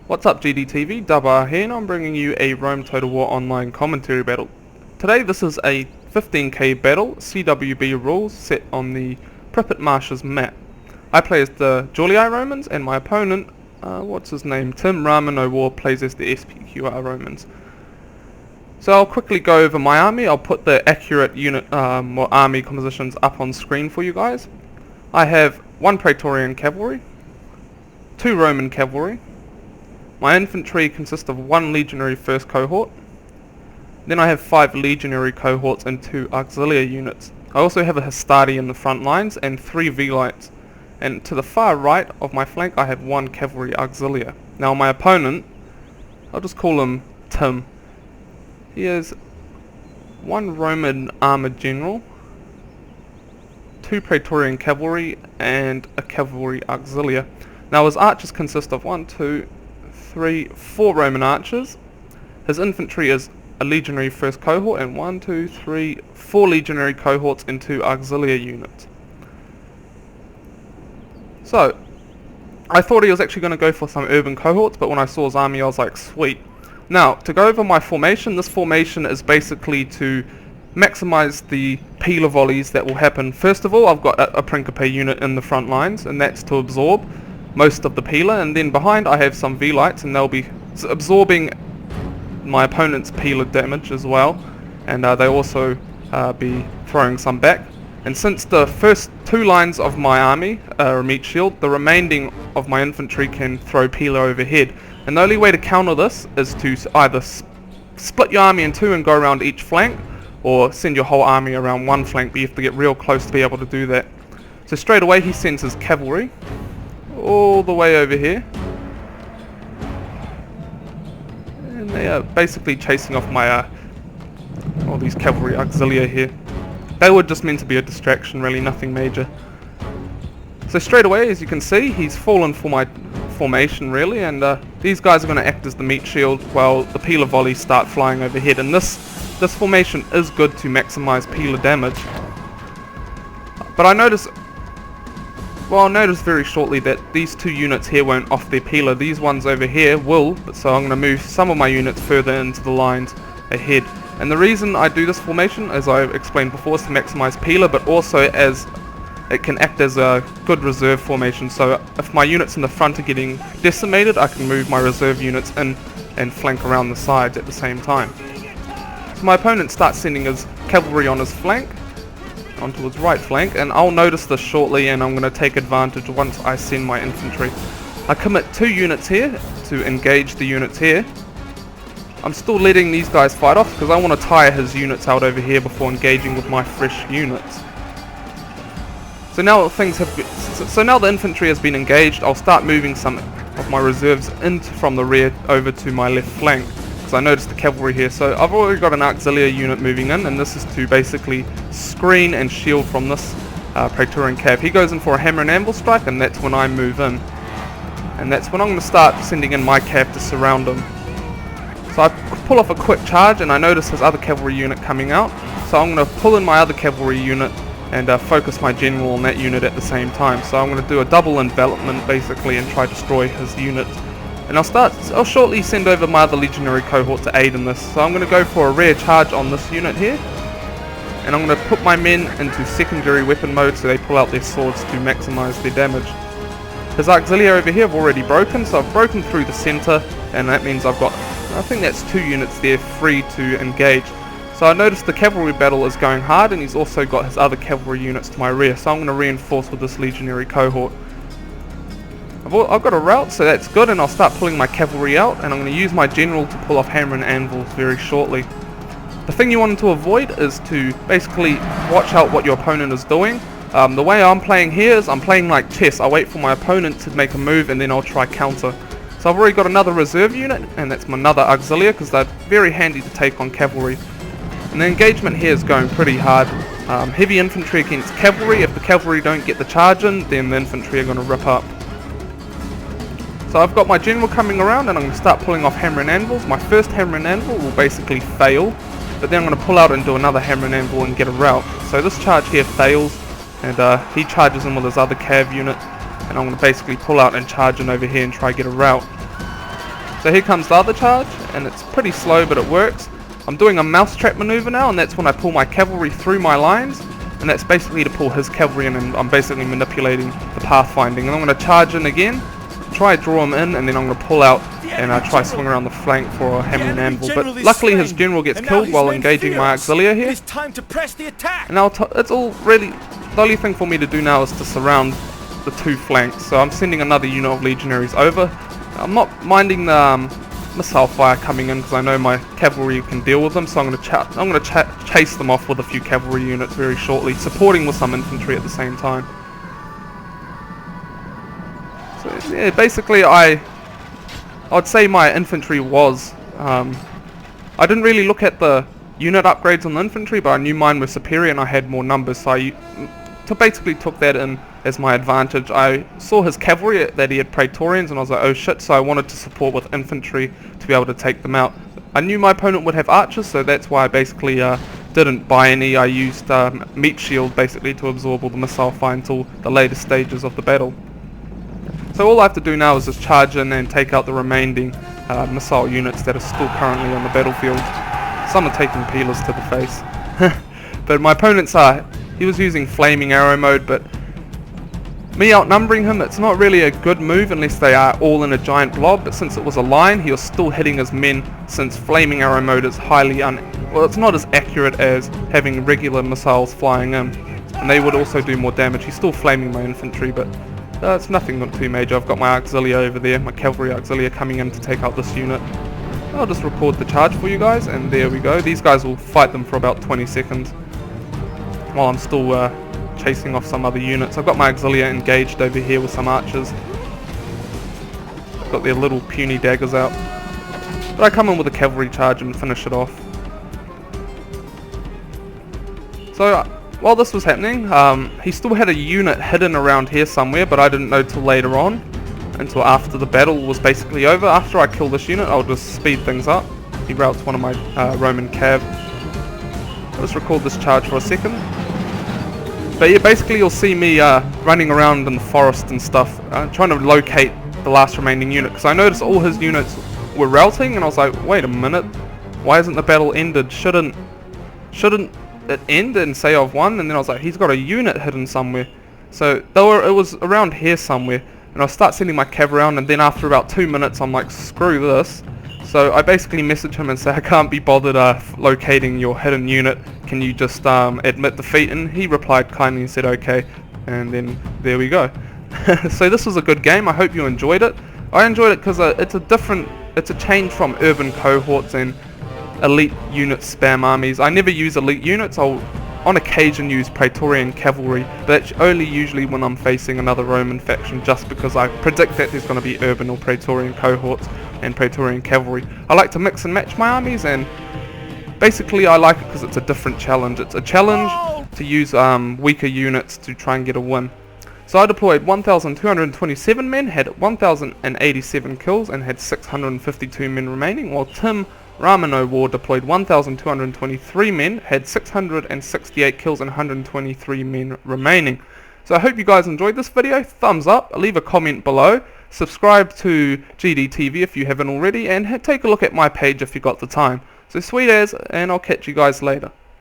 What's up GDTV, Dubbar here, and I'm bringing you a Rome Total War online commentary battle. Today this is a 15k battle, CWB rules, set on the Pripyat Marshes map. I play as the Julii Romans, and my opponent, what's his name, Tim Ramen O'War, plays as the SPQR Romans. So I'll quickly go over my army. I'll put the accurate unit or army compositions up on screen for you guys. I have 1 Praetorian Cavalry, 2 Roman Cavalry. My infantry consists of 1 legionary first cohort. Then I have 5 legionary cohorts and 2 auxiliary units. I also have a Hastati in the front lines and 3 Velites. And to the far right of my flank I have 1 cavalry auxiliary. Now my opponent, I'll just call him Tim. He has 1 Roman armoured general, 2 Praetorian cavalry and a cavalry auxiliary. Now his archers consist of 4 Roman archers. His infantry is a legionary first cohort and 4 legionary cohorts and 2 auxiliary units. So I thought he was actually going to go for some urban cohorts, but when I saw his army I was like, sweet. Now to go over my formation, this formation is basically to maximize the peeler volleys that will happen. First of all, I've got a Principe unit in the front lines, and that's to absorb most of the peeler, and then behind I have some Velites, and they'll be absorbing my opponent's peeler damage as well, and they also be throwing some back. And since the first 2 lines of my army are a meat shield, the remaining of my infantry can throw peeler overhead, and the only way to counter this is to either split your army in 2 and go around each flank, or send your whole army around one flank, but you have to get real close to be able to do that. So straight away he sends his cavalry all the way over here, and they are basically chasing off my all these cavalry auxiliary here. They were just meant to be a distraction, really, nothing major. So straight away, as you can see, he's fallen for my formation really, and these guys are going to act as the meat shield while the peeler volleys start flying overhead, and this formation is good to maximize peeler damage. But I'll notice very shortly that these 2 units here won't off their peeler. These ones over here will, so I'm going to move some of my units further into the lines ahead. And the reason I do this formation, as I explained before, is to maximize peeler, but also as it can act as a good reserve formation. So if my units in the front are getting decimated, I can move my reserve units in and flank around the sides at the same time. So my opponent starts sending his cavalry on his flank, onto his right flank, and I'll notice this shortly, and I'm going to take advantage once I send my infantry. I commit 2 units here to engage the units here. I'm still letting these guys fight off because I want to tire his units out over here before engaging with my fresh units. So now the infantry has been engaged. I'll start moving some of my reserves from the rear over to my left flank, because I noticed the cavalry here. So I've already got an auxiliary unit moving in, and this is to basically screen and shield from this Praetorian cav. He goes in for a hammer and anvil strike, and that's when I move in, and that's when I'm going to start sending in my cav to surround him. So I pull off a quick charge, and I notice his other cavalry unit coming out, so I'm going to pull in my other cavalry unit and focus my general on that unit at the same time. So I'm going to do a double envelopment basically and try to destroy his unit. And I'll shortly send over my other legionary cohort to aid in this. So I'm going to go for a rear charge on this unit here, and I'm going to put my men into secondary weapon mode so they pull out their swords to maximize their damage. His auxiliary over here have already broken, so I've broken through the center, and that means I've got, I think that's 2 units there free to engage. So I noticed the cavalry battle is going hard, and he's also got his other cavalry units to my rear, so I'm going to reinforce with this legionary cohort. I've got a route, so that's good, and I'll start pulling my cavalry out, and I'm going to use my general to pull off hammer and anvils very shortly. The thing you want to avoid is to basically watch out what your opponent is doing. The way I'm playing here is I'm playing like chess. I wait for my opponent to make a move, and then I'll try counter. So I've already got another reserve unit, and that's my another auxiliary, because they're very handy to take on cavalry. And the engagement here is going pretty hard. Heavy infantry against cavalry. If the cavalry don't get the charge in, then the infantry are going to rip up. So I've got my general coming around, and I'm going to start pulling off hammer and anvils. My first hammer and anvil will basically fail, but then I'm going to pull out and do another hammer and anvil and get a rout. So this charge here fails, and he charges in with his other cav unit, and I'm going to basically pull out and charge in over here and try to get a rout. So here comes the other charge, and it's pretty slow, but it works. I'm doing a mousetrap maneuver now, and that's when I pull my cavalry through my lines, and that's basically to pull his cavalry in, and I'm basically manipulating the pathfinding. And I'm going to charge in again, try draw him in, and then I'm going to pull out and try swing around the flank for a hammer and anvil. But luckily his general gets killed while engaging my auxilia here. And now it's all really, the only thing for me to do now is to surround the two flanks. So I'm sending another unit of legionaries over. I'm not minding the missile fire coming in because I know my cavalry can deal with them, so I'm going to chase them off with a few cavalry units very shortly, supporting with some infantry at the same time. So yeah, basically I'd say my infantry was, I didn't really look at the unit upgrades on the infantry, but I knew mine were superior and I had more numbers, so I basically took that in as my advantage. I saw his cavalry, that he had Praetorians, and I was like, oh shit, so I wanted to support with infantry to be able to take them out. I knew my opponent would have archers, so that's why I basically didn't buy any. I used meat shield basically to absorb all the missile fire until the later stages of the battle. So all I have to do now is just charge in and take out the remaining missile units that are still currently on the battlefield. Some are taking peelers to the face. But my opponent's he was using flaming arrow mode, but me outnumbering him, it's not really a good move unless they are all in a giant blob. But since it was a line, he was still hitting his men, since flaming arrow mode is highly well, it's not as accurate as having regular missiles flying in, and they would also do more damage. He's still flaming my infantry, but it's nothing not too major. I've got my auxilia over there, my cavalry auxilia coming in to take out this unit. I'll just record the charge for you guys, and there we go. These guys will fight them for about 20 seconds while I'm still chasing off some other units. I've got my auxilia engaged over here with some archers. Got their little puny daggers out. But I come in with a cavalry charge and finish it off. So while this was happening, he still had a unit hidden around here somewhere, but I didn't know till later on, until after the battle was basically over. After I kill this unit, I'll just speed things up. He routs one of my Roman cav. I'll just record this charge for a second. But yeah, basically you'll see me running around in the forest and stuff, trying to locate the last remaining unit, because I noticed all his units were routing, and I was like, wait a minute, why isn't the battle ended? Shouldn't it end and say I've won? And then I was like, he's got a unit hidden somewhere. So it was around here somewhere, and I'll start sending my cav around, and then after about 2 minutes I'm like, screw this. So I basically message him and say, I can't be bothered locating your hidden unit, can you just admit defeat? And he replied kindly and said okay, and then there we go. So this was a good game. I hope you enjoyed it. I enjoyed it because it's a change from urban cohorts and elite unit spam armies. I never use elite units. I'll on occasion use Praetorian cavalry, but that's only usually when I'm facing another Roman faction, just because I predict that there's going to be urban or Praetorian cohorts and Praetorian cavalry. I like to mix and match my armies, and basically I like it because it's a different challenge. It's a challenge to use weaker units to try and get a win. So I deployed 1,227 men, had 1,087 kills, and had 652 men remaining, while Tim Ramano War deployed 1,223 men, had 668 kills and 123 men remaining. So I hope you guys enjoyed this video. Thumbs up, leave a comment below, subscribe to GDTV if you haven't already, and take a look at my page if you got the time. So sweet as, and I'll catch you guys later.